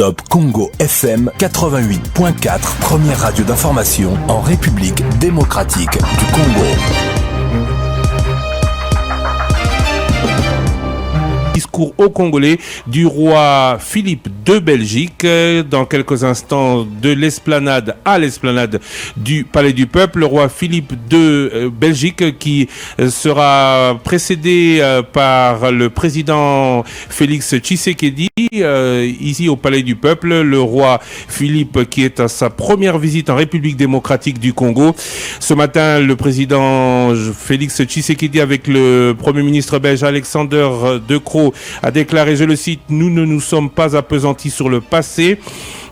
Top Congo FM 88.4, première radio d'information en République démocratique du Congo. Discours aux Congolais du roi Philippe de Belgique. Dans quelques instants, de l'esplanade à l'esplanade du Palais du Peuple, le roi Philippe de Belgique qui sera précédé par le président Félix Tshisekedi ici au Palais du Peuple. Le roi Philippe qui est à sa première visite en République démocratique du Congo. Ce matin, le président Félix Tshisekedi avec le premier ministre belge Alexander De Croo a déclaré, je le cite, « Nous ne nous sommes pas appesantis sur le passé,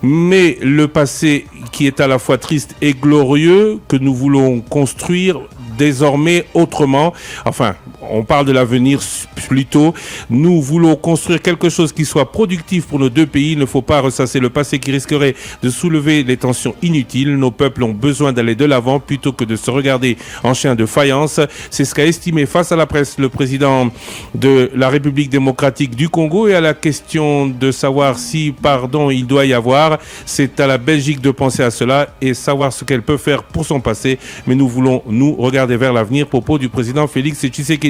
mais le passé qui est à la fois triste et glorieux, que nous voulons construire désormais autrement. » Enfin, on parle de l'avenir plutôt. Nous voulons construire quelque chose qui soit productif pour nos deux pays. Il ne faut pas ressasser le passé qui risquerait de soulever les tensions inutiles. Nos peuples ont besoin d'aller de l'avant plutôt que de se regarder en chien de faïence. C'est ce qu'a estimé face à la presse le président de la République démocratique du Congo. Et à la question de savoir si pardon il doit y avoir, c'est à la Belgique de penser à cela et savoir ce qu'elle peut faire pour son passé. Mais nous voulons nous regarder vers l'avenir. Propos du président Félix Tshisekedi.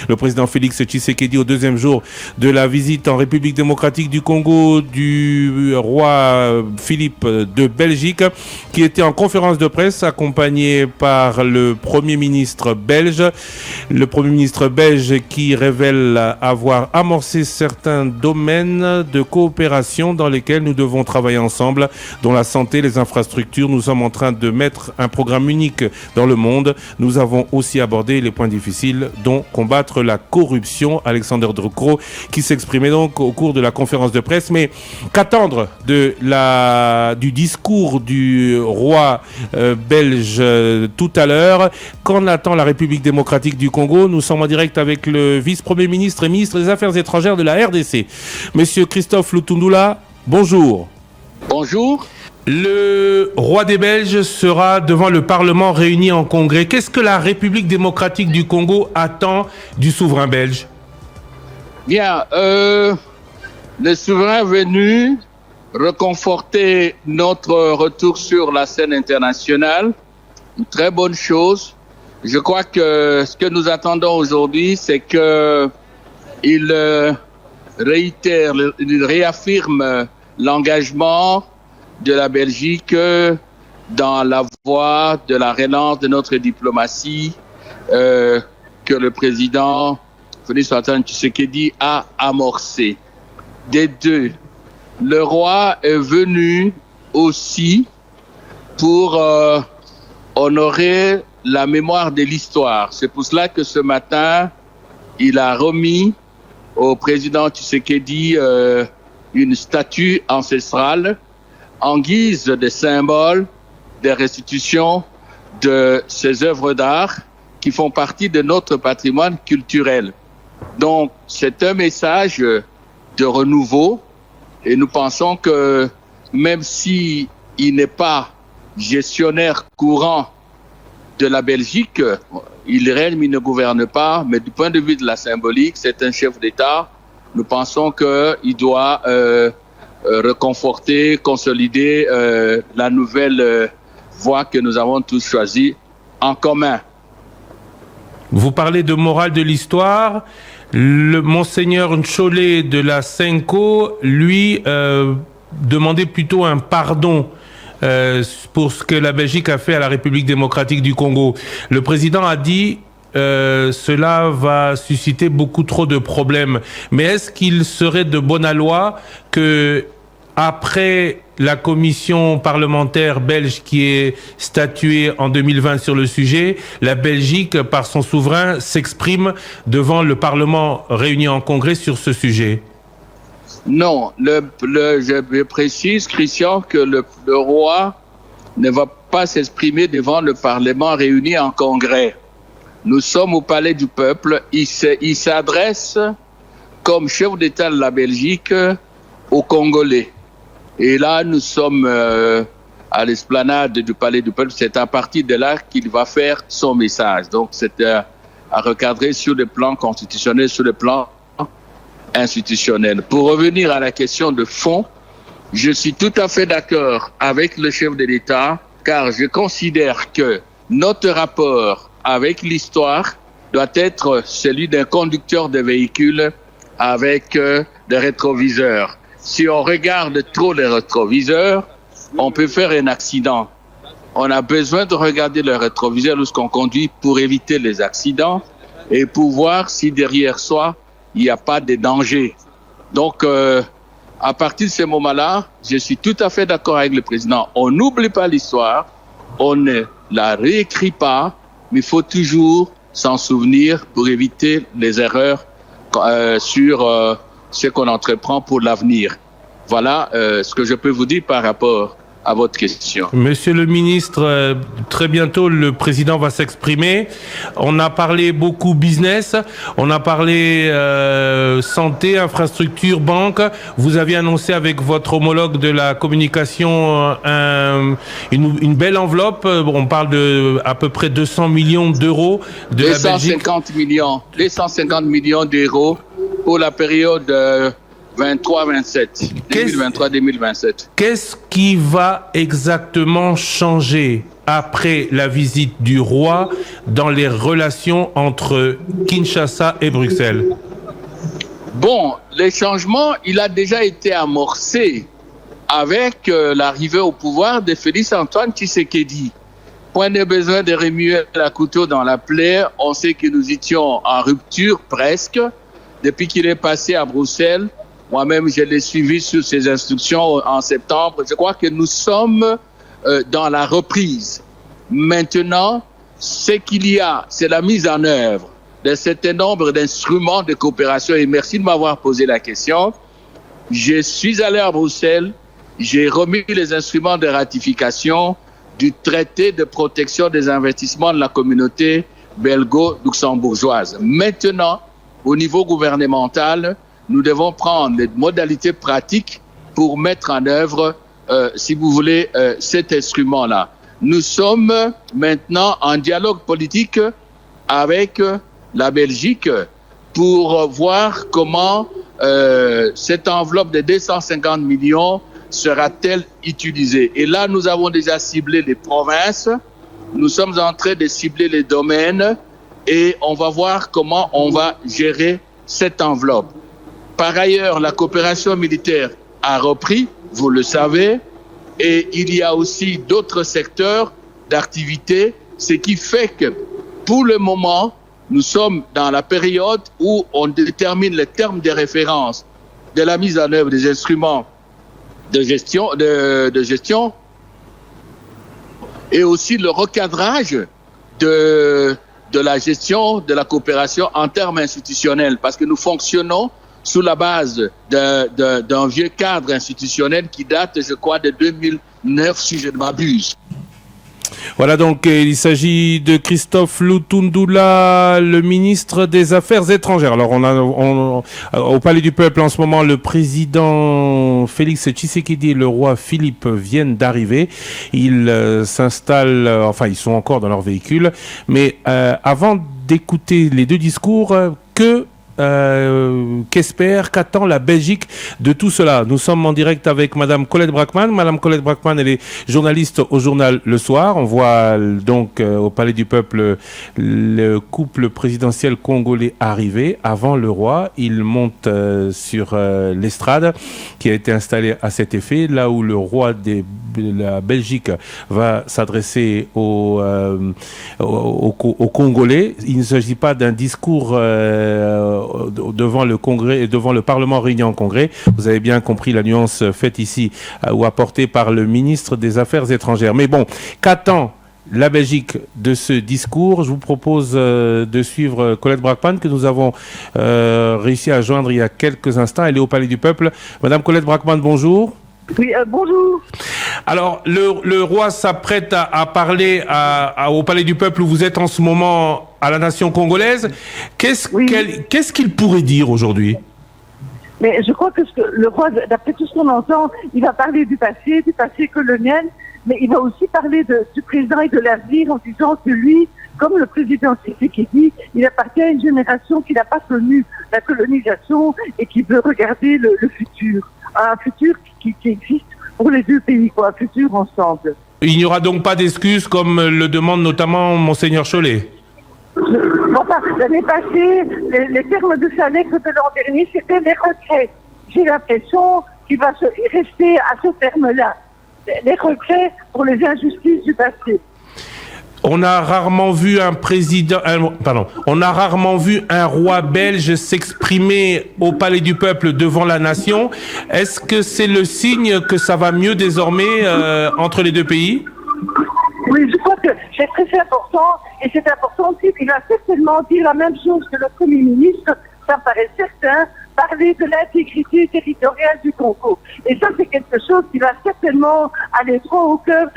Le président Félix Tshisekedi, au deuxième jour de la visite en République démocratique du Congo du roi Philippe de Belgique, qui était en conférence de presse accompagné par le Premier ministre belge. Le Premier ministre belge qui révèle avoir amorcé certains domaines de coopération dans lesquels nous devons travailler ensemble, dont la santé, les infrastructures. Nous sommes en train de mettre un programme unique dans le monde. Nous avons aussi abordé les points difficiles, dont combattre la corruption. Alexander De Croo qui s'exprimait donc au cours de la conférence de presse. Mais qu'attendre du discours du roi belge tout à l'heure? Qu'en attend la République démocratique du Congo? Nous sommes en direct avec le vice-premier ministre et ministre des Affaires étrangères de la RDC, Monsieur Christophe Lutundula. Bonjour. Bonjour. Le roi des Belges sera devant le Parlement réuni en congrès. Qu'est-ce que la République démocratique du Congo attend du souverain belge? Bien, le souverain venu reconforter notre retour sur la scène internationale, une très bonne chose. Je crois que ce que nous attendons aujourd'hui, c'est qu'il réaffirme l'engagement de la Belgique dans la voie de la relance de notre diplomatie que le président Félix Antoine Tshisekedi a amorcé. Des deux, le roi est venu aussi pour honorer la mémoire de l'histoire. C'est pour cela que ce matin, il a remis au président Tshisekedi une statue ancestrale en guise de symbole de restitution de ces œuvres d'art qui font partie de notre patrimoine culturel. Donc, c'est un message de renouveau et nous pensons que même si il n'est pas gestionnaire courant de la Belgique, il règne mais il ne gouverne pas, mais du point de vue de la symbolique, c'est un chef d'État. Nous pensons qu'il doit reconforter, consolider la nouvelle voie que nous avons tous choisie en commun. Vous parlez de morale de l'histoire. Le monseigneur Ncholet de la Senko, lui, demandait plutôt un pardon pour ce que la Belgique a fait à la République démocratique du Congo. Le président a dit cela va susciter beaucoup trop de problèmes. Mais est-ce qu'il serait de bonne loi que après la commission parlementaire belge qui est statuée en 2020 sur le sujet, la Belgique, par son souverain, s'exprime devant le Parlement réuni en congrès sur ce sujet? Non, je précise, Christian, que le roi ne va pas s'exprimer devant le Parlement réuni en congrès. Nous sommes au Palais du Peuple. Il s'adresse comme chef d'État de la Belgique aux Congolais. Et là, nous sommes à l'esplanade du Palais du Peuple. C'est à partir de là qu'il va faire son message. Donc, c'est à recadrer sur le plan constitutionnel, sur le plan institutionnel. Pour revenir à la question de fond, je suis tout à fait d'accord avec le chef de l'État, car je considère que notre rapport avec l'histoire doit être celui d'un conducteur de véhicule avec des rétroviseurs. Si on regarde trop les rétroviseurs, on peut faire un accident. On a besoin de regarder le rétroviseur lorsqu'on conduit pour éviter les accidents et pour voir si derrière soi, il n'y a pas de danger. Donc, à partir de ce moment-là, je suis tout à fait d'accord avec le président. On n'oublie pas l'histoire, on ne la réécrit pas, mais il faut toujours s'en souvenir pour éviter les erreurs sur ce qu'on entreprend pour l'avenir. Voilà ce que je peux vous dire par rapport à votre question. Monsieur le ministre, très bientôt le président va s'exprimer. On a parlé beaucoup business, on a parlé santé, infrastructure, banque. Vous aviez annoncé avec votre homologue de la communication une belle enveloppe. On parle de à peu près 200 millions d'euros de la Belgique. 250 millions d'euros pour la période 23-27, 2023-2027. Qu'est-ce qui va exactement changer après la visite du roi dans les relations entre Kinshasa et Bruxelles? Bon, les changements, il a déjà été amorcé avec l'arrivée au pouvoir de Félix-Antoine Tshisekedi. Point de besoin de remuer la couteau dans la plaie. On sait que nous étions en rupture presque depuis qu'il est passé à Bruxelles. Moi-même, je l'ai suivi sur ses instructions en septembre. Je crois que nous sommes dans la reprise. Maintenant, ce qu'il y a, c'est la mise en œuvre d'un certain nombre d'instruments de coopération. Et merci de m'avoir posé la question. Je suis allé à Bruxelles. J'ai remis les instruments de ratification du traité de protection des investissements de la communauté belgo-luxembourgeoise. Maintenant, au niveau gouvernemental, nous devons prendre les modalités pratiques pour mettre en œuvre, si vous voulez, cet instrument-là. Nous sommes maintenant en dialogue politique avec la Belgique pour voir comment cette enveloppe de 250 millions sera-t-elle utilisée. Et là, nous avons déjà ciblé les provinces, nous sommes en train de cibler les domaines et on va voir comment on va gérer cette enveloppe. Par ailleurs, la coopération militaire a repris, vous le savez, et il y a aussi d'autres secteurs d'activité, ce qui fait que pour le moment, nous sommes dans la période où on détermine les termes de référence de la mise en œuvre des instruments de gestion et aussi le recadrage de la gestion de la coopération en termes institutionnels, parce que nous fonctionnons sous la base d'un vieux cadre institutionnel qui date, je crois, de 2009, si je ne m'abuse. Voilà donc, il s'agit de Christophe Lutundula, le ministre des Affaires étrangères. Alors, au Palais du Peuple, en ce moment, le président Félix Tshisekedi et le roi Philippe viennent d'arriver. Ils s'installent, ils sont encore dans leur véhicule. Mais avant d'écouter les deux discours, qu'attend la Belgique de tout cela? Nous sommes en direct avec Madame Colette Braeckman. Madame Colette Braeckman, elle est journaliste au journal Le Soir. On voit donc au Palais du Peuple le couple présidentiel congolais arriver avant le roi. Il monte sur l'estrade qui a été installée à cet effet, là où le roi de la Belgique va s'adresser aux Congolais. Il ne s'agit pas d'un discours devant le Congrès et devant le Parlement réuni en Congrès. Vous avez bien compris la nuance faite ici ou apportée par le ministre des Affaires étrangères. Mais bon, qu'attend la Belgique de ce discours? Je vous propose de suivre Colette Braeckman, que nous avons réussi à joindre il y a quelques instants. Elle est au Palais du Peuple. Madame Colette Braeckman, bonjour. Oui, bonjour. Alors, le roi s'apprête à parler au Palais du Peuple où vous êtes en ce moment à la nation congolaise. Qu'est-ce qu'il pourrait dire aujourd'hui? Mais je crois que le roi, d'après tout ce qu'on entend, il va parler du passé colonial, mais il va aussi parler du présent et de l'avenir en disant que lui, comme le président Tshisekedi, il appartient à une génération qui n'a pas connu la colonisation et qui veut regarder le futur. à un futur qui existe pour les deux pays, quoi, un futur ensemble. Il n'y aura donc pas d'excuses comme le demande notamment Monseigneur Chollet. Enfin, l'année passée, les termes de sa lettre de l'an dernier, c'était les regrets. J'ai l'impression qu'il va rester à ce terme-là. Les regrets pour les injustices du passé. On a rarement vu on a rarement vu un roi belge s'exprimer au Palais du Peuple devant la nation. Est-ce que c'est le signe que ça va mieux désormais entre les deux pays? Oui, je crois que c'est très important, et c'est important aussi qu'il va certainement dire la même chose que le Premier ministre, ça me paraît certain, parler de l'intégrité territoriale du Congo. Et ça, c'est quelque chose qui va certainement aller droit au cœur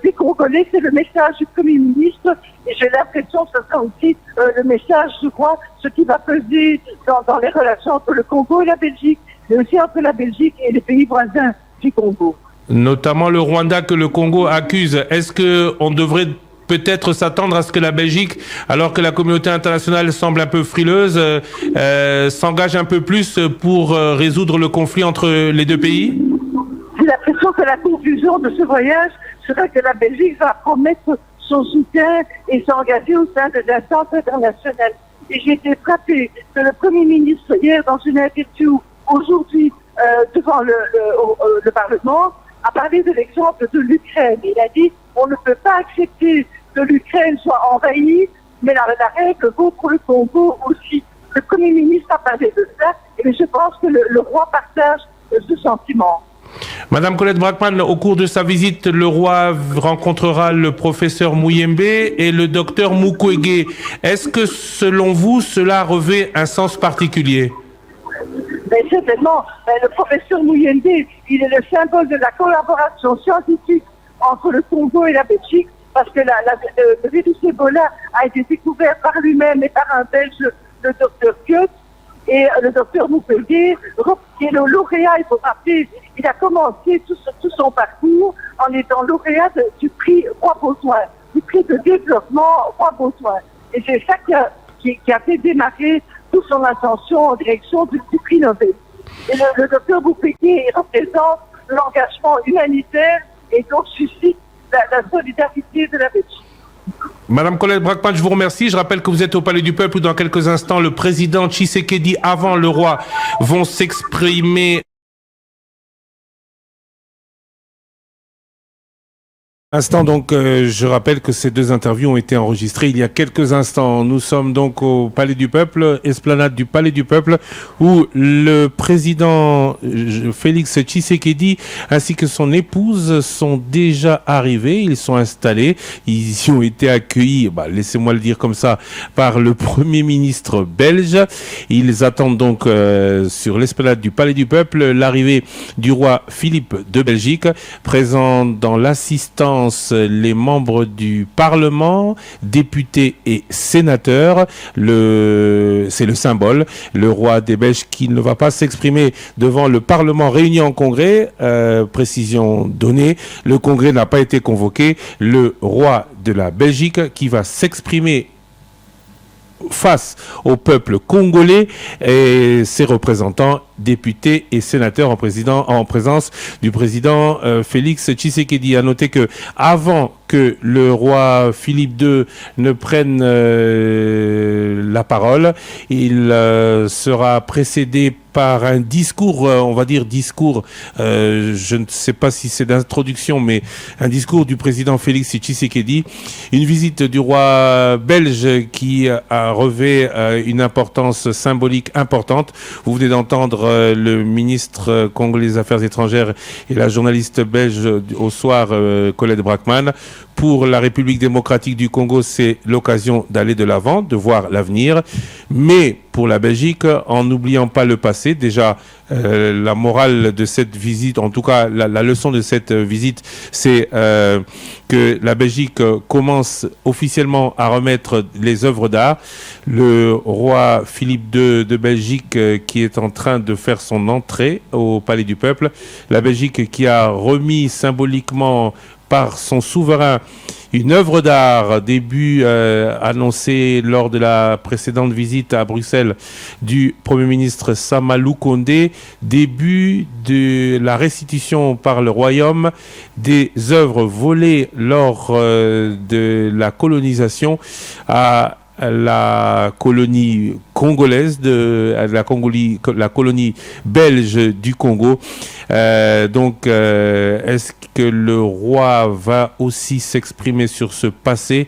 des Congolais. C'est le message du Premier ministre, et j'ai l'impression que ce sera aussi le message, je crois, ce qui va peser dans les relations entre le Congo et la Belgique, mais aussi entre la Belgique et les pays voisins du Congo. Notamment le Rwanda que le Congo accuse. Est-ce qu'on devrait peut-être s'attendre à ce que la Belgique, alors que la communauté internationale semble un peu frileuse, s'engage un peu plus pour résoudre le conflit entre les deux pays? J'ai l'impression que la conclusion de ce voyage sera que la Belgique va promettre son soutien et s'engager au sein des instances internationales. Et j'ai été frappée que le Premier ministre, hier, dans une interview, aujourd'hui, devant le Parlement, a parlé de l'exemple de l'Ukraine. Il a dit on ne peut pas accepter que l'Ukraine soit envahie, mais la règle vaut pour le Congo aussi. Le Premier ministre a parlé de ça, et je pense que le roi partage ce sentiment. Madame Colette Brackmann, au cours de sa visite, le roi rencontrera le professeur Muyembe et le docteur Mukwege. Est-ce que, selon vous, cela revêt un sens particulier? Mais certainement, le professeur Muyembe, il est le symbole de la collaboration scientifique entre le Congo et la Belgique, parce que le virus Ebola a été découvert par lui-même et par un Belge, le docteur Goethe, et le docteur Mukwege, qui est le lauréat, il faut rappeler, il a commencé tout son parcours en étant lauréat du prix Roi Baudouin, du prix de développement Roi Baudouin. Et c'est ça qui a fait démarrer toute son attention en direction du prix Nobel. Et le docteur Mukwege représente l'engagement humanitaire et donc suscite la solidarité de la Belgique. Madame Colette Brackmann, je vous remercie. Je rappelle que vous êtes au Palais du Peuple où dans quelques instants, le président Tshisekedi, avant le roi, vont s'exprimer. Donc, je rappelle que ces deux interviews ont été enregistrées il y a quelques instants. Nous sommes donc au Palais du Peuple, esplanade du Palais du Peuple, où le président Félix Tshisekedi ainsi que son épouse sont déjà arrivés. Ils sont installés. Ils y ont été accueillis, laissez-moi le dire comme ça, par le Premier ministre belge. Ils attendent donc sur l'esplanade du Palais du Peuple l'arrivée du roi Philippe de Belgique, présent dans l'assistance les membres du Parlement, députés et sénateurs. C'est le symbole. Le roi des Belges qui ne va pas s'exprimer devant le Parlement réuni en congrès. Précision donnée, le congrès n'a pas été convoqué. Le roi de la Belgique qui va s'exprimer face au peuple congolais et ses représentants, députés et sénateurs en présence du président Félix Tshisekedi. À noter que avant que le roi Philippe II ne prenne la parole, il sera précédé par un discours, je ne sais pas si c'est d'introduction, mais un discours du président Félix Tshisekedi, une visite du roi belge qui revêt une importance symbolique importante. Vous venez d'entendre le ministre congolais des Affaires étrangères et la journaliste belge au soir, Colette Brackmann. Pour la République démocratique du Congo, c'est l'occasion d'aller de l'avant, de voir l'avenir. Mais pour la Belgique, en n'oubliant pas le passé, déjà la morale de cette visite, en tout cas la leçon de cette visite, c'est que la Belgique commence officiellement à remettre les œuvres d'art. Le roi Philippe II de Belgique qui est en train de faire son entrée au Palais du Peuple. La Belgique qui a remis symboliquement par son souverain une œuvre d'art, début annoncé lors de la précédente visite à Bruxelles du Premier ministre Samalou Condé, début de la restitution par le Royaume des œuvres volées lors de la colonisation à la colonie congolaise, la colonie belge du Congo. Est-ce que le roi va aussi s'exprimer sur ce passé?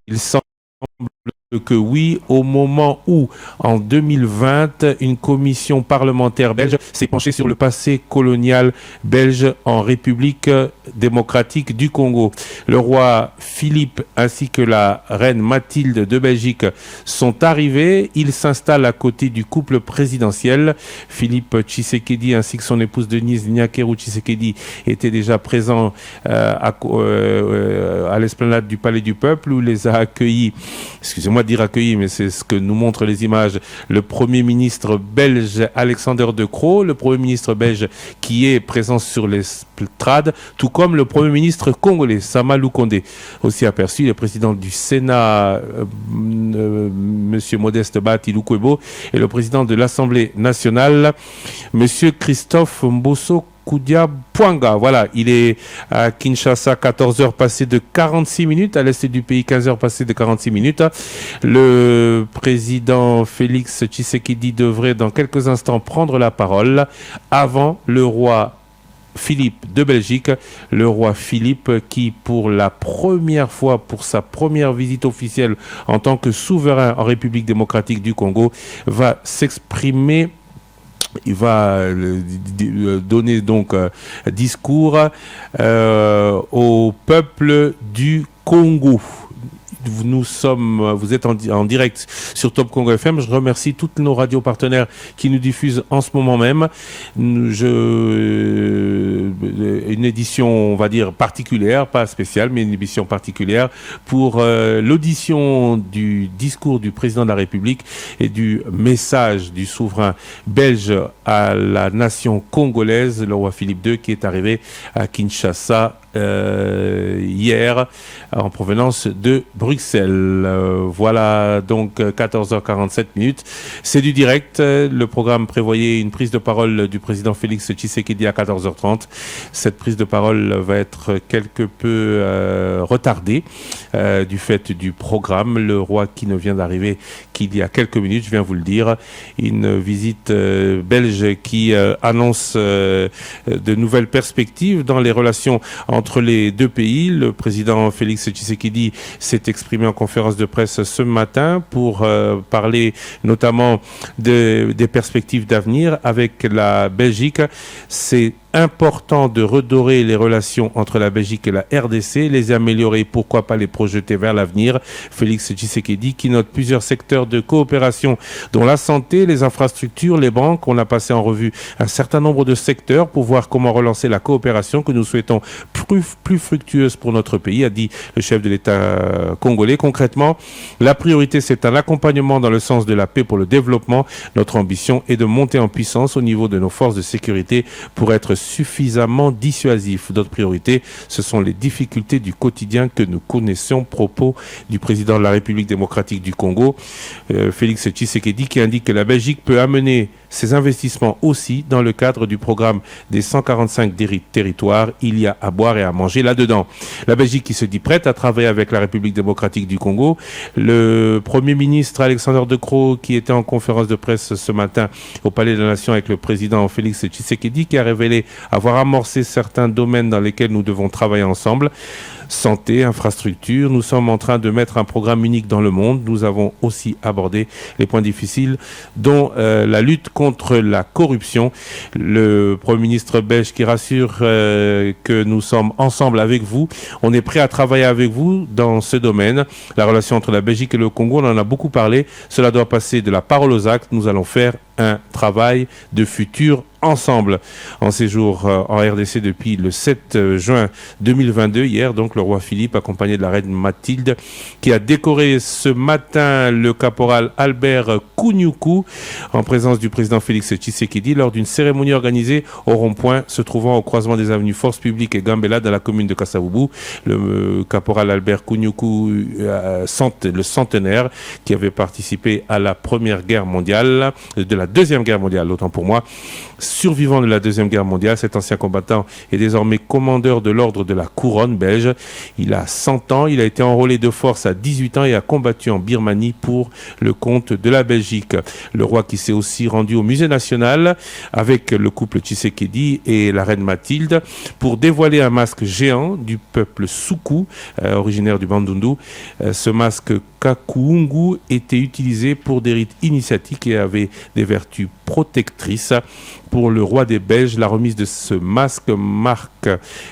Il semble que oui, au moment où, en 2020, une commission parlementaire belge s'est penchée sur le passé colonial belge en République démocratique du Congo. Le roi Philippe ainsi que la reine Mathilde de Belgique sont arrivés. Ils s'installent à côté du couple présidentiel. Philippe Tshisekedi ainsi que son épouse Denise Nyakeru Tshisekedi étaient déjà présents à l'esplanade du Palais du Peuple, où les a accueillis, excusez-moi de dire accueillis, mais c'est ce que nous montrent les images, le Premier ministre belge Alexander De Croo, le Premier ministre belge qui est présent sur l'estrade, tout comme le Premier ministre congolais Samalou Condé. Aussi aperçu le président du Sénat, Monsieur Modeste Bahati Lukwebo, et le président de l'Assemblée nationale, Monsieur Christophe Mbosso Koudia Pwanga. Voilà, il est à Kinshasa, 14h passées de 46 minutes, à l'est du pays, 15h passées de 46 minutes. Le président Félix Tshisekedi devrait dans quelques instants prendre la parole avant le roi Philippe de Belgique, le roi Philippe qui, pour la première fois, pour sa première visite officielle en tant que souverain en République démocratique du Congo, va s'exprimer. Il va donner donc discours au peuple du Congo. Vous êtes en direct sur Top Congo FM. Je remercie toutes nos radios partenaires qui nous diffusent en ce moment même. Une édition, on va dire, particulière, pas spéciale, mais une édition particulière pour l'audition du discours du président de la République et du message du souverain belge à la nation congolaise, le roi Philippe II, qui est arrivé à Kinshasa hier en provenance de Bruxelles. Voilà donc 14h47 minutes. C'est du direct. Le programme prévoyait une prise de parole du président Félix Tshisekedi à 14h30. Cette prise de parole va être quelque peu retardée du fait du programme. Le roi qui ne vient d'arriver qu'il y a quelques minutes, je viens vous le dire. Une visite belge qui annonce de nouvelles perspectives dans les relations entre les deux pays. Le président Félix Tshisekedi s'est exprimé en conférence de presse ce matin pour parler notamment des perspectives d'avenir avec la Belgique. C'est important de redorer les relations entre la Belgique et la RDC, les améliorer, pourquoi pas les projeter vers l'avenir. Félix Tshisekedi qui note plusieurs secteurs de coopération dont la santé, les infrastructures, les banques. On a passé en revue un certain nombre de secteurs pour voir comment relancer la coopération que nous souhaitons plus fructueuse pour notre pays, a dit le chef de l'État congolais. Concrètement, la priorité c'est un accompagnement dans le sens de la paix pour le développement. Notre ambition est de monter en puissance au niveau de nos forces de sécurité pour être suffisamment dissuasif. D'autres priorités, ce sont les difficultés du quotidien que nous connaissons. Propos du président de la République démocratique du Congo, Félix Tshisekedi, qui indique que la Belgique peut amener ses investissements aussi dans le cadre du programme des 145 territoires. Il y a à boire et à manger là-dedans. La Belgique qui se dit prête à travailler avec la République démocratique du Congo. Le Premier ministre Alexander De Croo, qui était en conférence de presse ce matin au Palais de la Nation avec le président Félix Tshisekedi, qui a révélé avoir amorcé certains domaines dans lesquels nous devons travailler ensemble. Santé, infrastructure, nous sommes en train de mettre un programme unique dans le monde. Nous avons aussi abordé les points difficiles, dont la lutte contre la corruption. Le Premier ministre belge qui rassure que nous sommes ensemble avec vous. On est prêt à travailler avec vous dans ce domaine. La relation entre la Belgique et le Congo, on en a beaucoup parlé. Cela doit passer de la parole aux actes. Nous allons faire un travail de futur ensemble en séjour en RDC depuis le 7 juin 2022. Hier, donc, le roi Philippe, accompagné de la reine Mathilde, qui a décoré ce matin le caporal Albert Kounyoukou en présence du président Félix Tshisekedi lors d'une cérémonie organisée au rond-point se trouvant au croisement des avenues Force Publique et Gambela dans la commune de Kasavubu. Le caporal Albert Kounyoukou, le centenaire, qui avait participé à la Première Guerre mondiale, de la Deuxième Guerre mondiale, autant pour moi. Survivant de la Deuxième Guerre mondiale, cet ancien combattant est désormais commandeur de l'ordre de la couronne belge. Il a 100 ans, il a été enrôlé de force à 18 ans et a combattu en Birmanie pour le compte de la Belgique. Le roi qui s'est aussi rendu au musée national avec le couple Tshisekedi et la reine Mathilde pour dévoiler un masque géant du peuple Soukou, originaire du Bandundu. Ce masque Kakuungu était utilisé pour des rites initiatiques et avait des vertus protectrices. Pour le roi des Belges, la remise de ce masque marque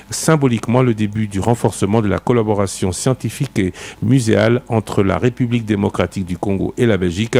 symboliquement le début du renforcement de la collaboration scientifique et muséale entre la République démocratique du Congo et la Belgique.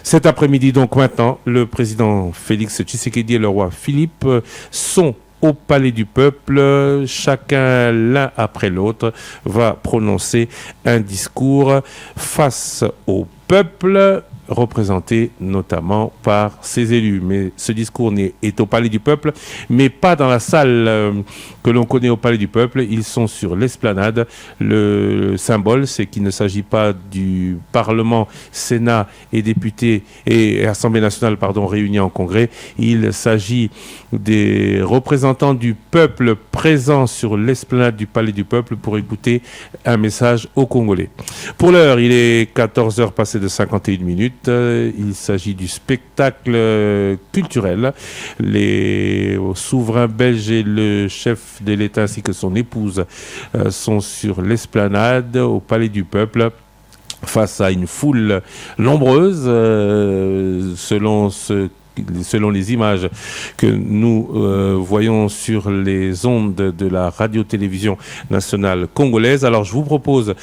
Cet après-midi, donc maintenant, le président Félix Tshisekedi et le roi Philippe sont au Palais du Peuple. Chacun, l'un après l'autre, va prononcer un discours face au peuple, représenté notamment par ses élus. Mais ce discours est au Palais du Peuple, mais pas dans la salle que l'on connaît au Palais du Peuple. Ils sont sur l'esplanade. Le symbole, c'est qu'il ne s'agit pas du Parlement, Sénat et députés et Assemblée nationale, réunis en congrès. Il s'agit des représentants du peuple présents sur l'esplanade du Palais du Peuple pour écouter un message aux Congolais. Pour l'heure, il est 14h passé de 51 minutes. Il s'agit du spectacle culturel. Les souverains belges et le chef de l'État ainsi que son épouse sont sur l'esplanade au Palais du Peuple face à une foule nombreuse selon les images que nous voyons sur les ondes de la radio-télévision nationale congolaise. Alors je vous propose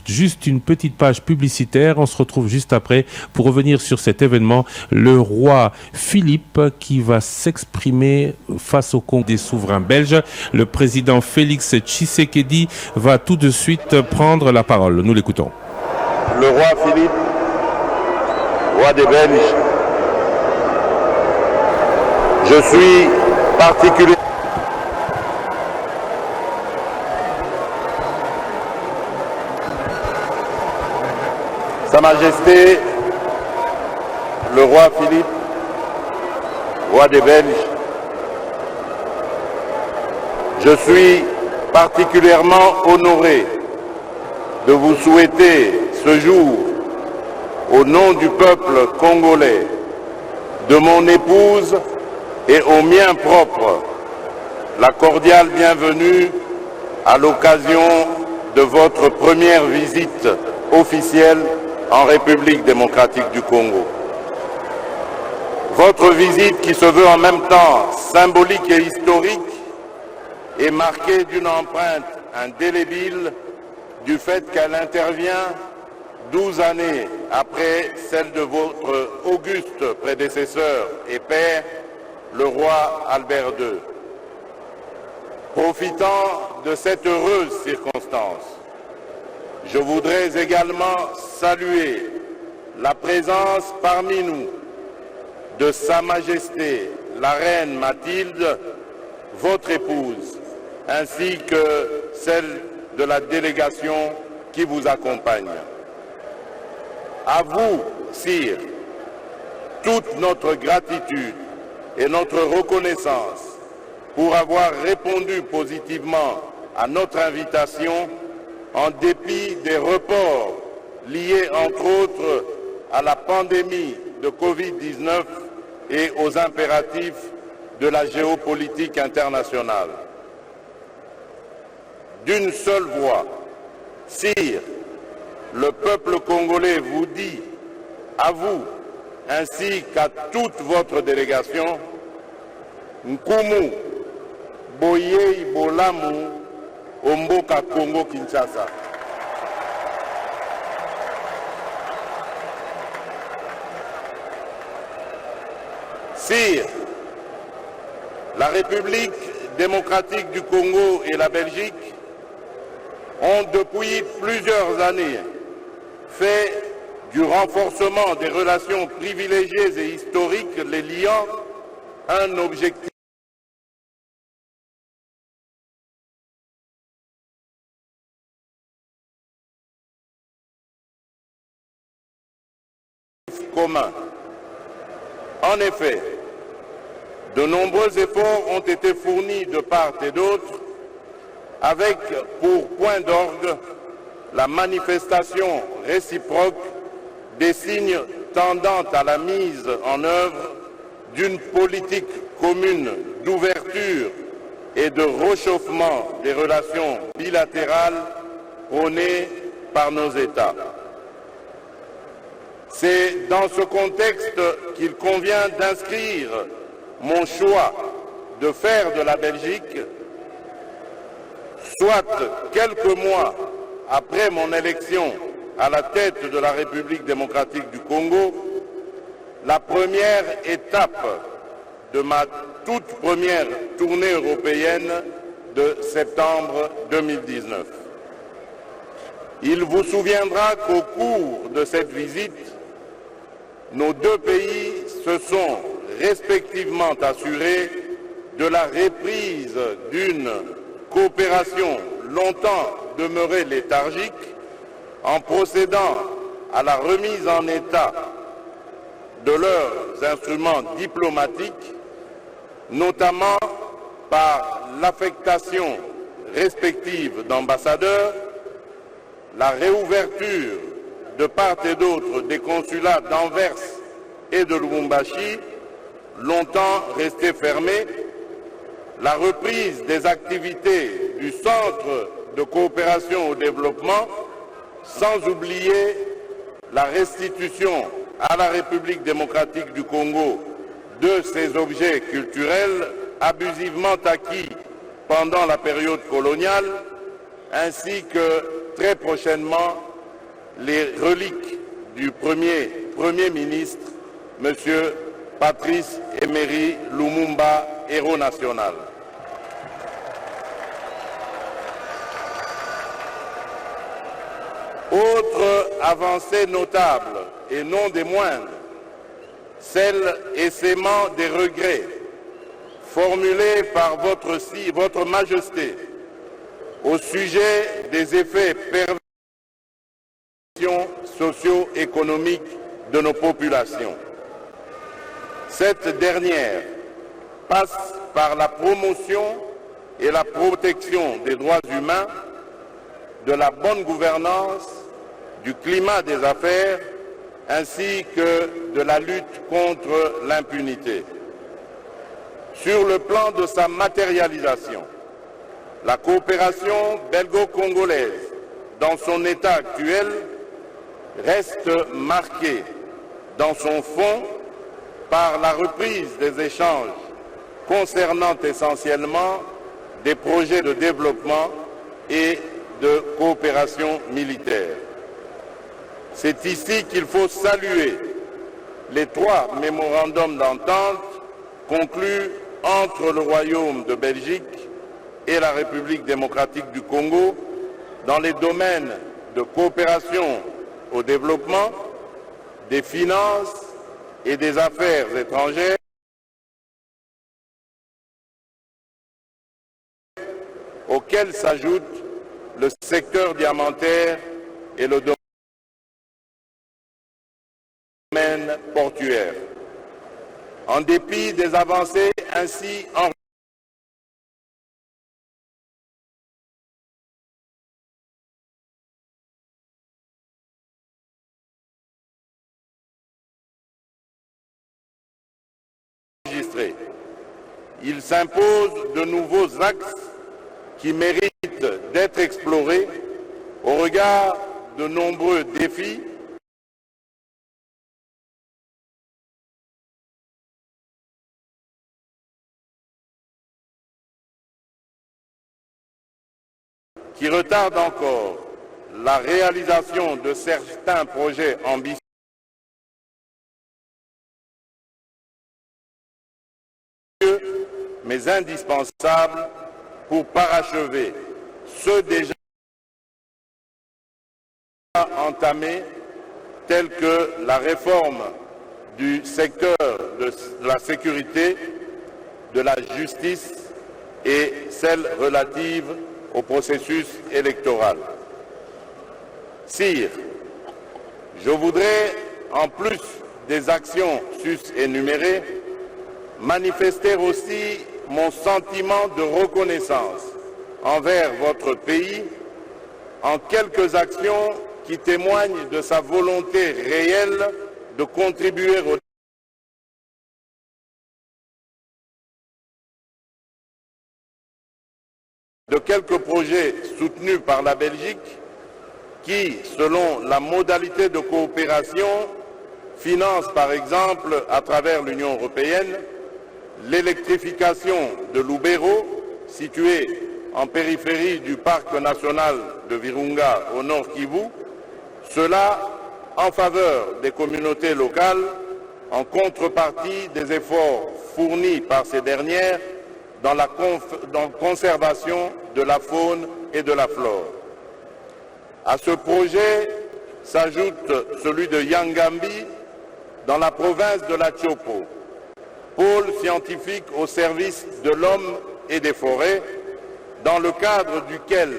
juste une petite page publicitaire. On se retrouve juste après pour revenir sur cet événement. Le roi Philippe qui va s'exprimer face au Congrès des souverains belges. Le président Félix Tshisekedi va tout de suite prendre la parole. Nous l'écoutons. Le roi Philippe, roi des Belges, je suis particulièrement Sa Majesté, le roi Philippe, roi des Belges, je suis particulièrement honoré de vous souhaiter ce jour, au nom du peuple congolais, de mon épouse et au mien propre, la cordiale bienvenue à l'occasion de votre première visite officielle en République démocratique du Congo. Votre visite, qui se veut en même temps symbolique et historique, est marquée d'une empreinte indélébile du fait qu'elle intervient 12 années après celle de votre auguste prédécesseur et père, le roi Albert II. Profitant de cette heureuse circonstance, je voudrais également saluer la présence parmi nous de Sa Majesté, la reine Mathilde, votre épouse, ainsi que celle de la délégation qui vous accompagne. À vous, sire, toute notre gratitude et notre reconnaissance pour avoir répondu positivement à notre invitation en dépit des reports liés entre autres à la pandémie de Covid-19 et aux impératifs de la géopolitique internationale. D'une seule voix, sire, le peuple congolais vous dit, à vous, ainsi qu'à toute votre délégation, Nkumu, Boyei Bolamu, Omboka Congo Kinshasa. Sire, La République démocratique du Congo et la Belgique ont depuis plusieurs années fait du renforcement des relations privilégiées et historiques les liant un objectif commun. En effet, de nombreux efforts ont été fournis de part et d'autre avec pour point d'orgue la manifestation réciproque des signes tendant à la mise en œuvre d'une politique commune d'ouverture et de réchauffement des relations bilatérales prônées par nos États. C'est dans ce contexte qu'il convient d'inscrire mon choix de faire de la Belgique, soit quelques mois après mon élection à la tête de la République démocratique du Congo, la première étape de ma toute première tournée européenne de septembre 2019. Il vous souviendra qu'au cours de cette visite, nos deux pays se sont respectivement assurés de la reprise d'une coopération longtemps demeurée léthargique en procédant à la remise en état de leurs instruments diplomatiques, notamment par l'affectation respective d'ambassadeurs, la réouverture de part et d'autre des consulats d'Anvers et de Lubumbashi, longtemps restés fermés, la reprise des activités du Centre de coopération au développement, sans oublier la restitution à la République démocratique du Congo de ces objets culturels abusivement acquis pendant la période coloniale, ainsi que très prochainement les reliques du Premier ministre, M. Patrice Emery Lumumba, héros national. Autre avancée notable, et non des moindres, celle aisément des regrets formulés par votre Majesté au sujet des effets pervers socio-économiques de nos populations. Cette dernière passe par la promotion et la protection des droits humains, de la bonne gouvernance, du climat des affaires, ainsi que de la lutte contre l'impunité. Sur le plan de sa matérialisation, la coopération belgo-congolaise, dans son état actuel, reste marquée dans son fond par la reprise des échanges concernant essentiellement des projets de développement et de coopération militaire. C'est ici qu'il faut saluer les 3 mémorandums d'entente conclus entre le Royaume de Belgique et la République démocratique du Congo dans les domaines de coopération au développement, des finances et des affaires étrangères, auxquels s'ajoutent le secteur diamantaire et le domaine portuaire. En dépit des avancées ainsi enregistrées, il s'impose de nouveaux axes qui méritent d'être explorés au regard de nombreux défis qui retardent encore la réalisation de certains projets ambitieux mais mais indispensables pour parachever ceux déjà entamés, tels que la réforme du secteur de la sécurité, de la justice et celle relative au processus électoral. Sire, je voudrais, en plus des actions sus-énumérées, manifester aussi mon sentiment de reconnaissance envers votre pays en quelques actions qui témoignent de sa volonté réelle de contribuer au de quelques projets soutenus par la Belgique qui, selon la modalité de coopération, financent par exemple à travers l'Union européenne l'électrification de Lubero, situé en périphérie du parc national de Virunga au nord Kivu, cela en faveur des communautés locales en contrepartie des efforts fournis par ces dernières dans la conservation de la faune et de la flore. À ce projet s'ajoute celui de Yangambi dans la province de la Chopo, pôle scientifique au service de l'homme et des forêts, dans le cadre duquel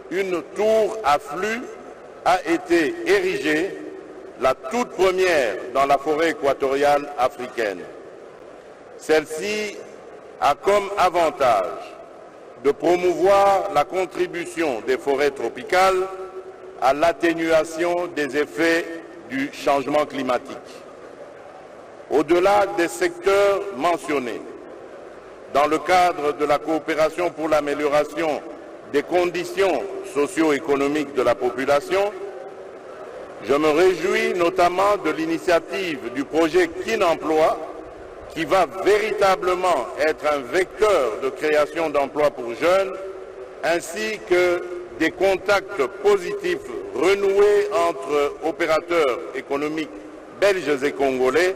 une tour à flux a été érigée, la toute première dans la forêt équatoriale africaine. Celle-ci a comme avantage de promouvoir la contribution des forêts tropicales à l'atténuation des effets du changement climatique. Au-delà des secteurs mentionnés, dans le cadre de la coopération pour l'amélioration des conditions socio-économiques de la population, je me réjouis notamment de l'initiative du projet Kin Emploi, qui va véritablement être un vecteur de création d'emplois pour jeunes, ainsi que des contacts positifs renoués entre opérateurs économiques belges et congolais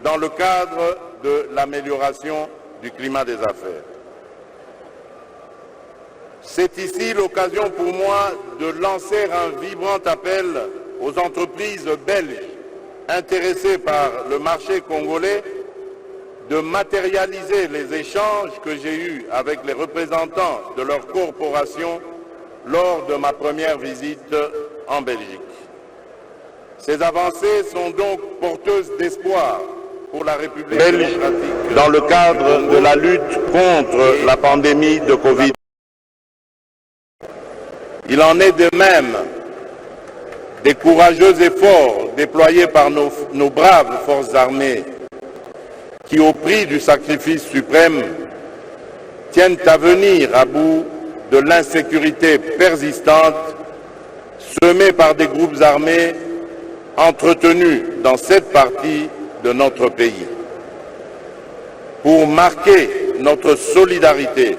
dans le cadre de l'amélioration du climat des affaires. C'est ici l'occasion pour moi de lancer un vibrant appel aux entreprises belges intéressées par le marché congolais de matérialiser les échanges que j'ai eus avec les représentants de leur corporation lors de ma première visite en Belgique. Ces avancées sont donc porteuses d'espoir pour la République démocratique dans le cadre de la lutte contre la pandémie de Covid. Il en est de même des courageux efforts déployés par nos braves forces armées qui, au prix du sacrifice suprême, tiennent à venir à bout de l'insécurité persistante semée par des groupes armés entretenus dans cette partie de notre pays. Pour marquer notre solidarité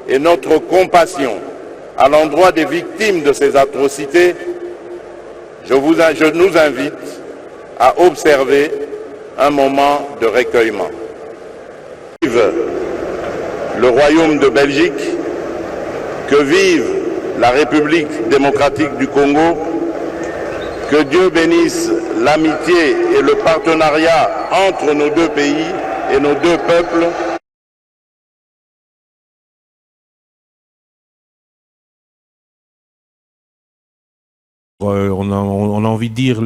et notre compassion à l'endroit des victimes de ces atrocités, je nous invite à observer un moment de recueillement. Vive le Royaume de Belgique, que vive la République démocratique du Congo, que Dieu bénisse l'amitié et le partenariat entre nos deux pays et nos deux peuples. On a envie de dire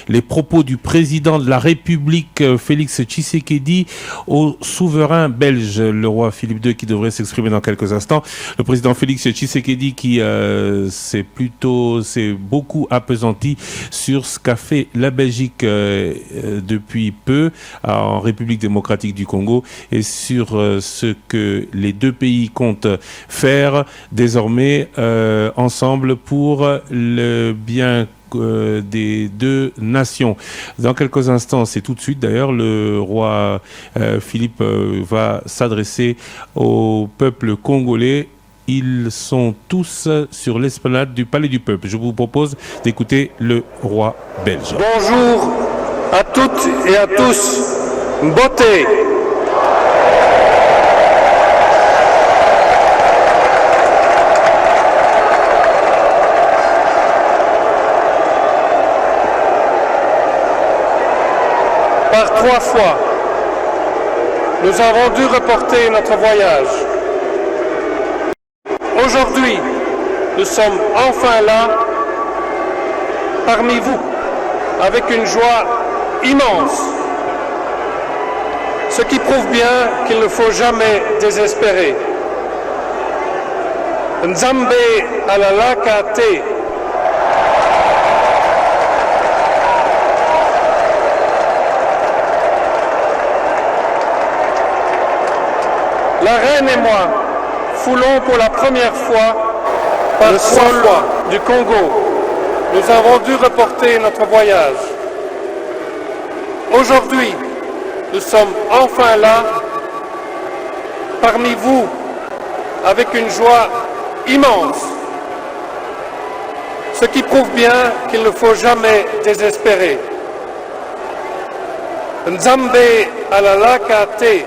les propos du président de la République, Félix Tshisekedi, au souverain belge, le roi Philippe II, qui devrait s'exprimer dans quelques instants. Le président Félix Tshisekedi qui s'est beaucoup appesanti sur ce qu'a fait la Belgique depuis peu en République démocratique du Congo et sur ce que les deux pays comptent faire désormais ensemble pour le bien des deux nations. Dans quelques instants, c'est tout de suite d'ailleurs, le roi Philippe va s'adresser au peuple congolais. Ils sont tous sur l'esplanade du Palais du Peuple. Je vous propose d'écouter le roi belge. Bonjour à toutes et à tous. Mbote. 3 fois, nous avons dû reporter notre voyage. Aujourd'hui, nous sommes enfin là, parmi vous, avec une joie immense, ce qui prouve bien qu'il ne faut jamais désespérer. Nzambe alalaka te. La reine et moi foulons pour la première fois par le sol du Congo. Nous avons dû reporter notre voyage. Aujourd'hui, nous sommes enfin là, parmi vous, avec une joie immense, ce qui prouve bien qu'il ne faut jamais désespérer. Nzambe alalaka te.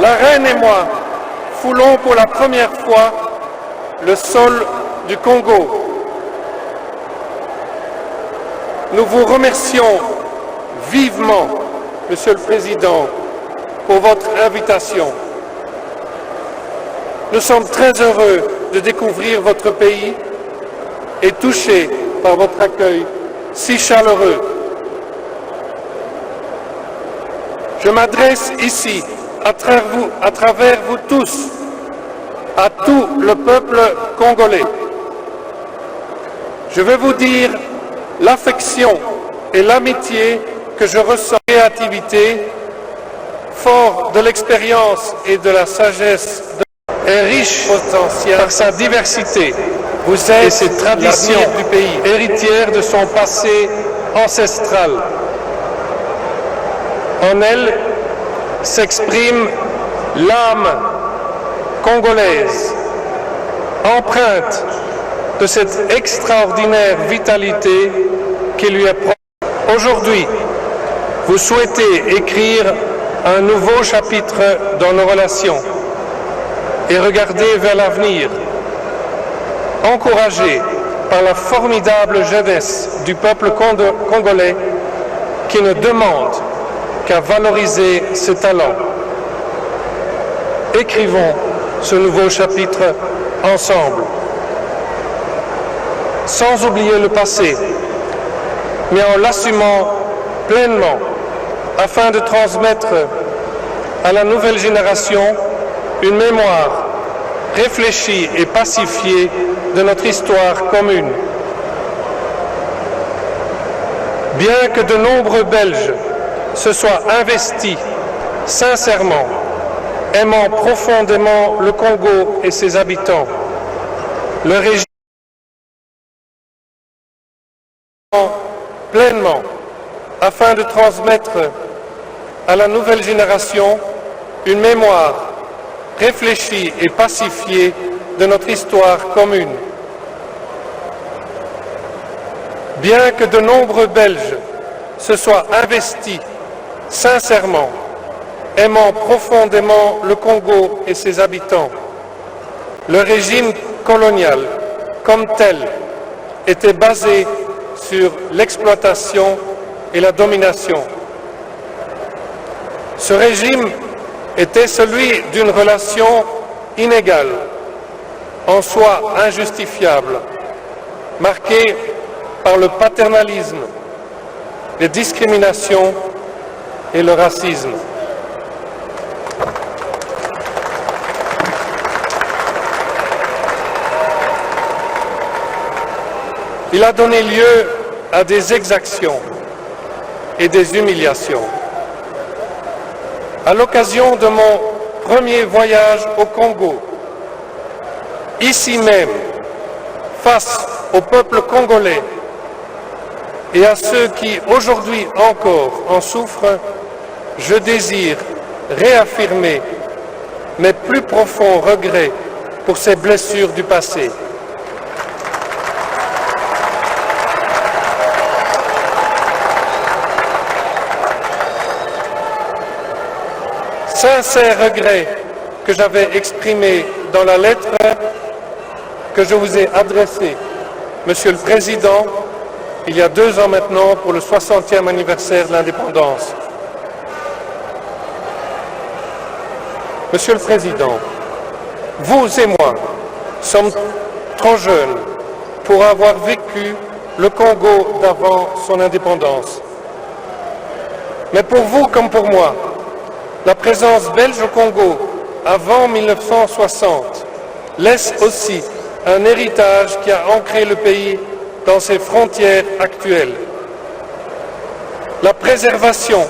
La reine et moi foulons pour la première fois le sol du Congo. Nous vous remercions vivement, Monsieur le Président, pour votre invitation. Nous sommes très heureux de découvrir votre pays et touchés par votre accueil si chaleureux. Je m'adresse ici, à travers vous tous, à tout le peuple congolais. Je veux vous dire l'affection et l'amitié que je ressens, la créativité, fort de l'expérience et de la sagesse, est riche potentiel par sa diversité. Vous êtes et ses traditions du pays, héritière de son passé ancestral. En elle s'exprime l'âme congolaise, empreinte de cette extraordinaire vitalité qui lui est propre. Aujourd'hui, vous souhaitez écrire un nouveau chapitre dans nos relations et regarder vers l'avenir, encouragé par la formidable jeunesse du peuple congolais qui ne demande qu'à valoriser ses talents. Écrivons ce nouveau chapitre ensemble, sans oublier le passé, mais en l'assumant pleinement, afin de transmettre à la nouvelle génération une mémoire réfléchie et pacifiée de notre histoire commune. Bien que de nombreux Belges se soient investis sincèrement, aimant profondément le Congo et ses habitants, le régime pleinement afin de transmettre à la nouvelle génération une mémoire réfléchie et pacifiée de notre histoire commune. Bien que de nombreux Belges se soient investis sincèrement, aimant profondément le Congo et ses habitants, le régime colonial, comme tel, était basé sur l'exploitation et la domination. Ce régime était celui d'une relation inégale, en soi injustifiable, marquée par le paternalisme, les discriminations et le racisme. Il a donné lieu à des exactions et des humiliations. À l'occasion de mon premier voyage au Congo, ici même, face au peuple congolais et à ceux qui aujourd'hui encore en souffrent, je désire réaffirmer mes plus profonds regrets pour ces blessures du passé. Sincère regret que j'avais exprimé dans la lettre que je vous ai adressée, Monsieur le Président, il y a 2 ans maintenant, pour le 60e anniversaire de l'indépendance. Monsieur le Président, vous et moi sommes trop jeunes pour avoir vécu le Congo d'avant son indépendance. Mais pour vous comme pour moi, la présence belge au Congo avant 1960 laisse aussi un héritage qui a ancré le pays dans ses frontières actuelles. La préservation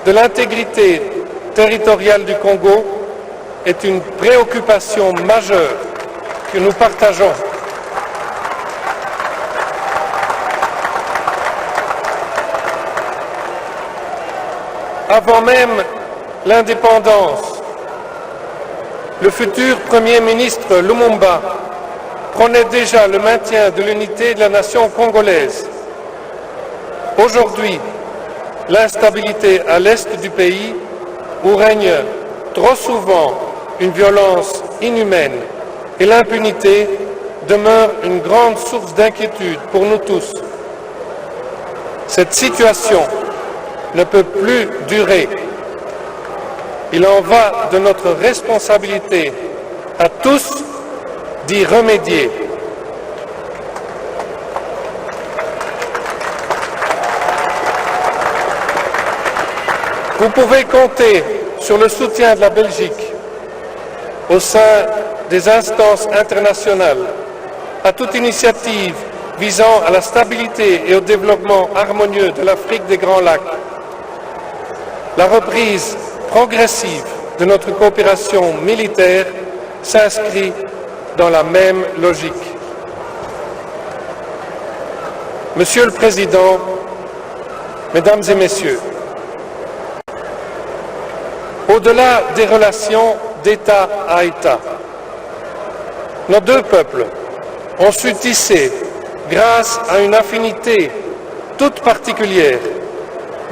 de l'intégrité territoriale du Congo est une préoccupation majeure que nous partageons. Avant même l'indépendance, le futur Premier ministre Lumumba prônait déjà le maintien de l'unité de la nation congolaise. Aujourd'hui, l'instabilité à l'est du pays, où règne trop souvent une violence inhumaine et l'impunité, demeure une grande source d'inquiétude pour nous tous. Cette situation ne peut plus durer. Il en va de notre responsabilité à tous d'y remédier. Vous pouvez compter sur le soutien de la Belgique au sein des instances internationales à toute initiative visant à la stabilité et au développement harmonieux de l'Afrique des Grands Lacs. La reprise progressive de notre coopération militaire s'inscrit dans la même logique. Monsieur le Président, Mesdames et Messieurs, au-delà des relations d'État à État, nos 2 peuples ont su tisser, grâce à une affinité toute particulière,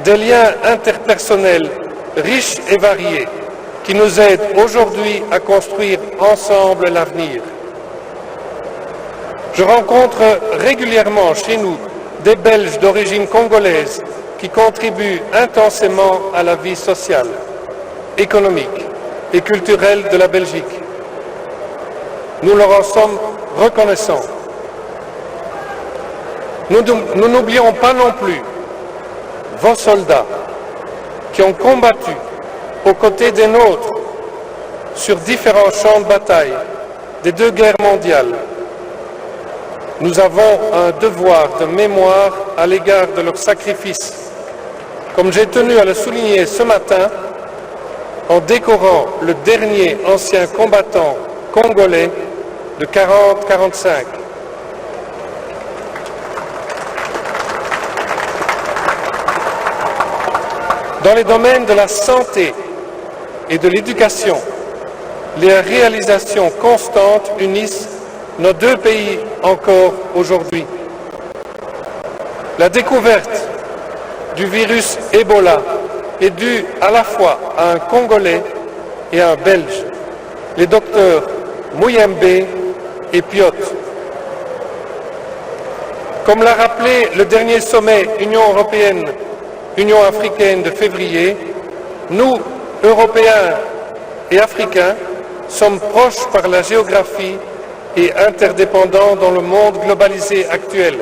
des liens interpersonnels riches et variés qui nous aident aujourd'hui à construire ensemble l'avenir. Je rencontre régulièrement chez nous des Belges d'origine congolaise qui contribuent intensément à la vie sociale, économique et culturelle de la Belgique. Nous leur en sommes reconnaissants. Nous n'oublions pas non plus vos soldats qui ont combattu aux côtés des nôtres sur différents champs de bataille des 2 guerres mondiales. Nous avons un devoir de mémoire à l'égard de leur sacrifice, comme j'ai tenu à le souligner ce matin en décorant le dernier ancien combattant congolais de 40-45. Dans les domaines de la santé et de l'éducation, les réalisations constantes unissent nos 2 pays encore aujourd'hui. La découverte du virus Ebola est due à la fois à un Congolais et à un Belge, les docteurs Muyembe et Piot. Comme l'a rappelé le dernier sommet Union européenne-Union africaine de février, nous, Européens et Africains, sommes proches par la géographie et interdépendants dans le monde globalisé actuel.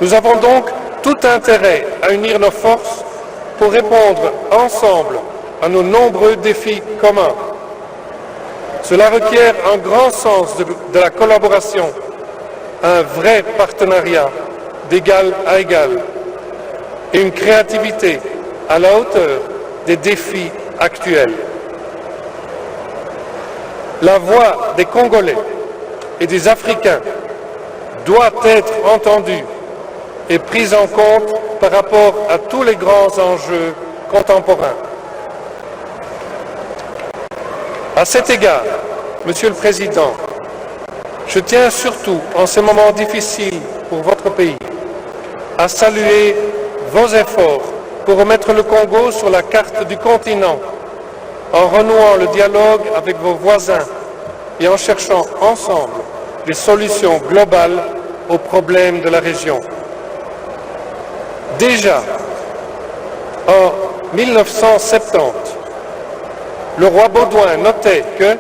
Nous avons donc tout intérêt à unir nos forces pour répondre ensemble à nos nombreux défis communs. Cela requiert un grand sens de la collaboration, un vrai partenariat d'égal à égal et une créativité à la hauteur des défis actuels. La voix des Congolais et des Africains doit être entendue et prise en compte par rapport à tous les grands enjeux contemporains. À cet égard, Monsieur le Président, je tiens surtout, en ces moments difficiles pour votre pays, à saluer vos efforts pour remettre le Congo sur la carte du continent, en renouant le dialogue avec vos voisins et en cherchant ensemble des solutions globales aux problèmes de la région. Déjà, en 1970, le roi Baudouin notait que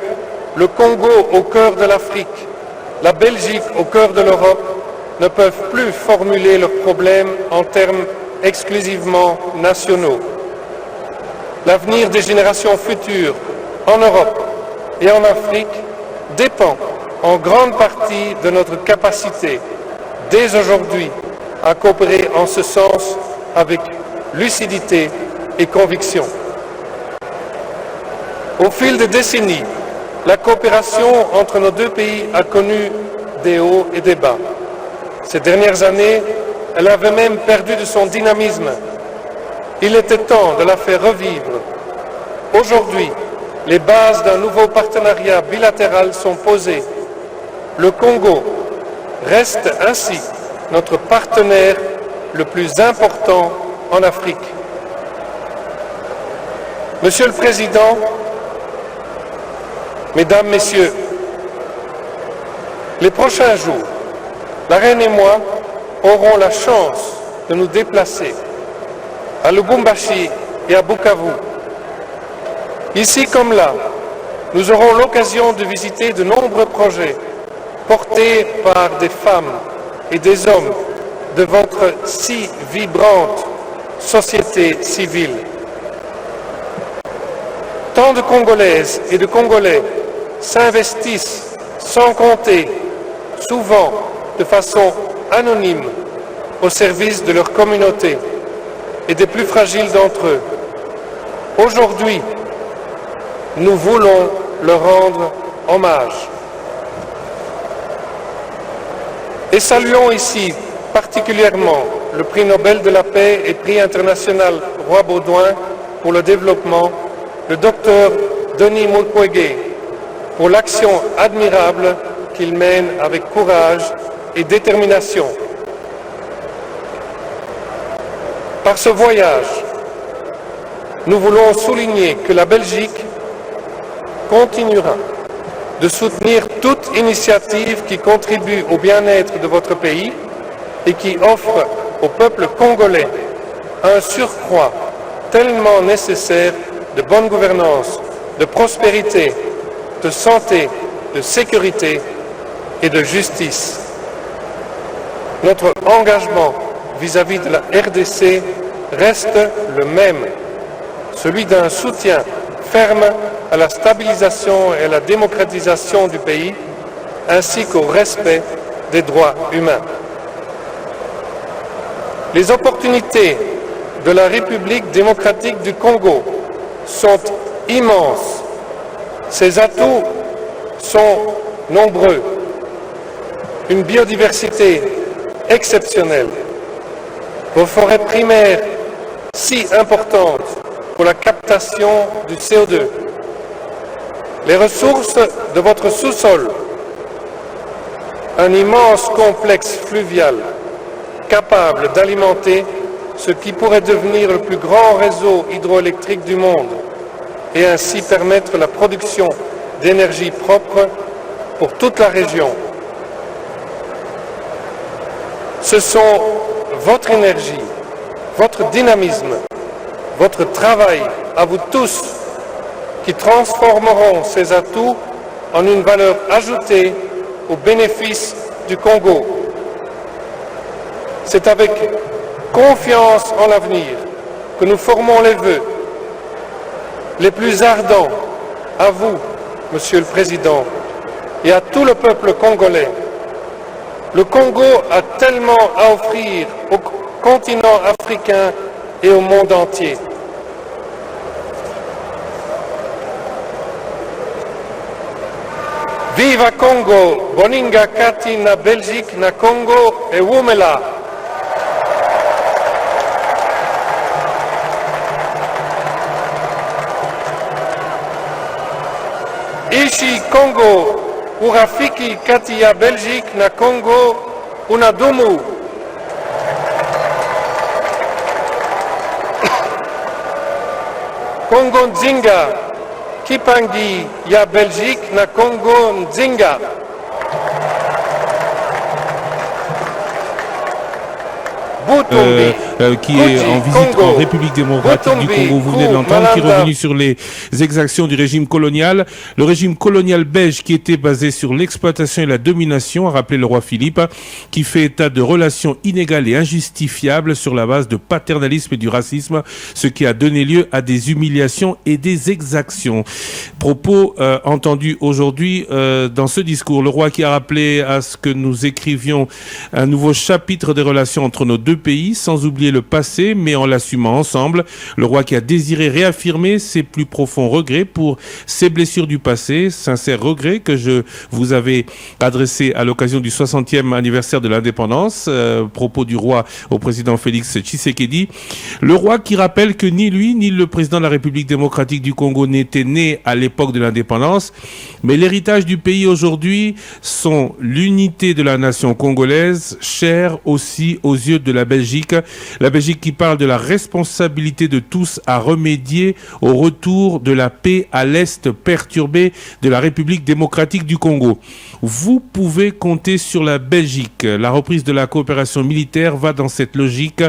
le Congo au cœur de l'Afrique, la Belgique au cœur de l'Europe ne peuvent plus formuler leurs problèmes en termes exclusivement nationaux. L'avenir des générations futures en Europe et en Afrique dépend en grande partie de notre capacité, dès aujourd'hui, à coopérer en ce sens avec lucidité et conviction. Au fil des décennies, la coopération entre nos deux pays a connu des hauts et des bas. Ces dernières années, elle avait même perdu de son dynamisme. Il était temps de la faire revivre. Aujourd'hui, les bases d'un nouveau partenariat bilatéral sont posées. Le Congo reste ainsi notre partenaire le plus important en Afrique. Monsieur le Président, Mesdames, Messieurs, les prochains jours, la Reine et moi aurons la chance de nous déplacer à Lubumbashi et à Bukavu. Ici comme là, nous aurons l'occasion de visiter de nombreux projets portés par des femmes et des hommes de votre si vibrante société civile. Tant de Congolaises et de Congolais s'investissent sans compter, souvent de façon anonyme, au service de leur communauté et des plus fragiles d'entre eux. Aujourd'hui, nous voulons leur rendre hommage. Et saluons ici particulièrement le prix Nobel de la paix et prix international Roi Baudouin pour le développement, le docteur Denis Mukwege, pour l'action admirable qu'il mène avec courage et détermination. Par ce voyage, nous voulons souligner que la Belgique continuera de soutenir toute initiative qui contribue au bien-être de votre pays et qui offre au peuple congolais un surcroît tellement nécessaire de bonne gouvernance, de prospérité, de santé, de sécurité et de justice. Notre engagement vis-à-vis de la RDC reste le même, celui d'un soutien ferme à la stabilisation et à la démocratisation du pays, ainsi qu'au respect des droits humains. Les opportunités de la République démocratique du Congo sont immenses. Ses atouts sont nombreux. Une biodiversité exceptionnelle, vos forêts primaires si importantes pour la captation du CO2, les ressources de votre sous-sol, un immense complexe fluvial capable d'alimenter ce qui pourrait devenir le plus grand réseau hydroélectrique du monde et ainsi permettre la production d'énergie propre pour toute la région. Ce sont votre énergie, votre dynamisme, votre travail à vous tous qui transformeront ces atouts en une valeur ajoutée au bénéfice du Congo. C'est avec confiance en l'avenir que nous formons les vœux les plus ardents à vous, Monsieur le Président, et à tout le peuple congolais. Le Congo a tellement à offrir au continent africain et au monde entier. Viva Congo, boninga kati na Belgique na Congo et Wumela. Ici Congo, urafiki kati ya Belgique na Congo unadumu. Congo Nzinga, Kipangi ya Belgique na Congo Nzinga. Qui est en visite en République démocratique du Congo, vous venez de l'entendre, qui est revenu sur les exactions du régime colonial. Le régime colonial belge qui était basé sur l'exploitation et la domination, a rappelé le roi Philippe, qui fait état de relations inégales et injustifiables sur la base de paternalisme et du racisme, ce qui a donné lieu à des humiliations et des exactions. Propos entendus aujourd'hui dans ce discours. Le roi qui a rappelé à ce que nous écrivions un nouveau chapitre des relations entre nos deux pays, sans oublier le passé, mais en l'assumant ensemble. Le roi qui a désiré réaffirmer ses plus profonds regrets pour ses blessures du passé, sincères regrets que je vous avais adressés à l'occasion du 60e anniversaire de l'indépendance, propos du roi au président Félix Tshisekedi. Le roi qui rappelle que ni lui, ni le président de la République démocratique du Congo n'étaient nés à l'époque de l'indépendance, mais l'héritage du pays aujourd'hui sont l'unité de la nation congolaise, chère aussi aux yeux de la Belgique qui parle de la responsabilité de tous à remédier au retour de la paix à l'Est perturbé de la République démocratique du Congo. Vous pouvez compter sur la Belgique. La reprise de la coopération militaire va dans cette logique,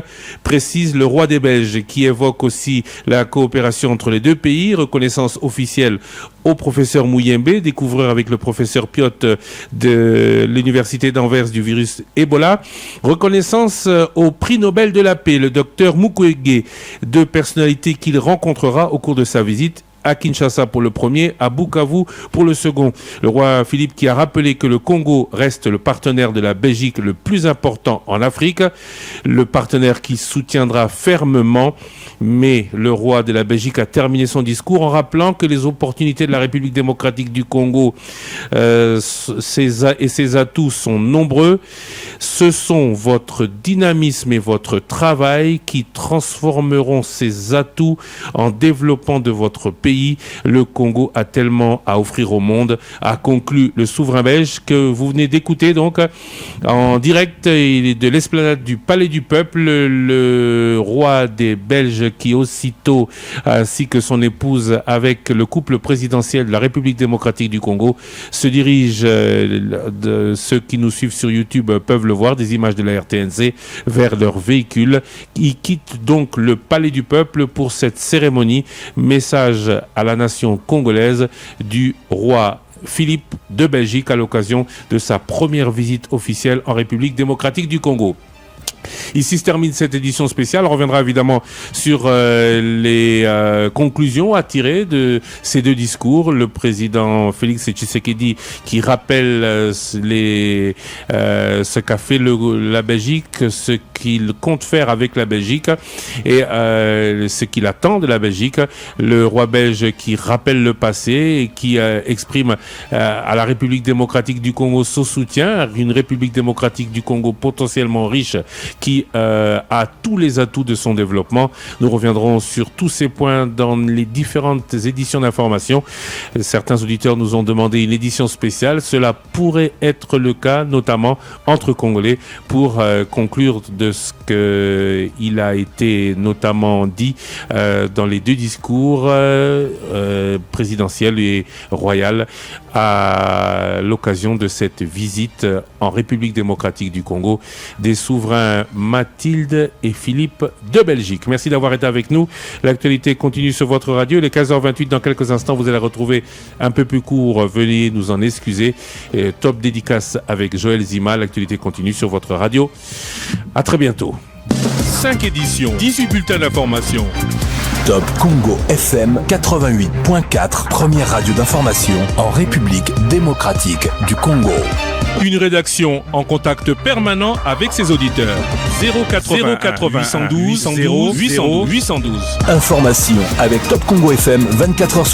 précise le roi des Belges, qui évoque aussi la coopération entre les deux pays, reconnaissance officielle au professeur Mouyembe, découvreur avec le professeur Piot de l'université d'Anvers du virus Ebola. Reconnaissance au prix Nobel de la paix, le docteur Mukwege, deux personnalités qu'il rencontrera au cours de sa visite à Kinshasa pour le premier, à Bukavu pour le second. Le roi Philippe qui a rappelé que le Congo reste le partenaire de la Belgique le plus important en Afrique, le partenaire qui soutiendra fermement. Mais le roi de la Belgique a terminé son discours en rappelant que les opportunités de la République démocratique du Congo ses atouts sont nombreux. Ce sont votre dynamisme et votre travail qui transformeront ces atouts en développement de votre pays. Le Congo a tellement à offrir au monde, a conclu le souverain belge que vous venez d'écouter donc en direct de l'esplanade du Palais du Peuple, le roi des Belges qui aussitôt, ainsi que son épouse avec le couple présidentiel de la République démocratique du Congo, se dirige, ceux qui nous suivent sur YouTube peuvent le voir, des images de la RTNC, vers leur véhicule. Ils quittent donc le Palais du Peuple pour cette cérémonie. Message à la nation congolaise du roi Philippe de Belgique à l'occasion de sa première visite officielle en République démocratique du Congo. Ici se termine cette édition spéciale. On reviendra évidemment sur les conclusions à tirer de ces deux discours. Le président Félix Tshisekedi qui rappelle ce qu'a fait la Belgique, ce qu'il compte faire avec la Belgique et ce qu'il attend de la Belgique. Le roi belge qui rappelle le passé et qui exprime à la République démocratique du Congo son soutien, une République démocratique du Congo potentiellement riche qui a tous les atouts de son développement. Nous reviendrons sur tous ces points dans les différentes éditions d'information. Certains auditeurs nous ont demandé une édition spéciale. Cela pourrait être le cas, notamment entre Congolais, pour conclure de ce qu'il a été notamment dit dans les deux discours présidentiels et royaux à l'occasion de cette visite en République démocratique du Congo des souverains Mathilde et Philippe de Belgique. Merci d'avoir été avec nous. L'actualité continue sur votre radio. Il est 15h28. Dans quelques instants, vous allez retrouver un peu plus court. Veuillez nous en excuser. Top dédicace avec Joël Zima. L'actualité continue sur votre radio. À très bientôt. 5 éditions, 18 bulletins d'information. Top Congo FM 88.4, première radio d'information en République démocratique du Congo. Une rédaction en contact permanent avec ses auditeurs. 080 812 812. Information avec Top Congo FM 24h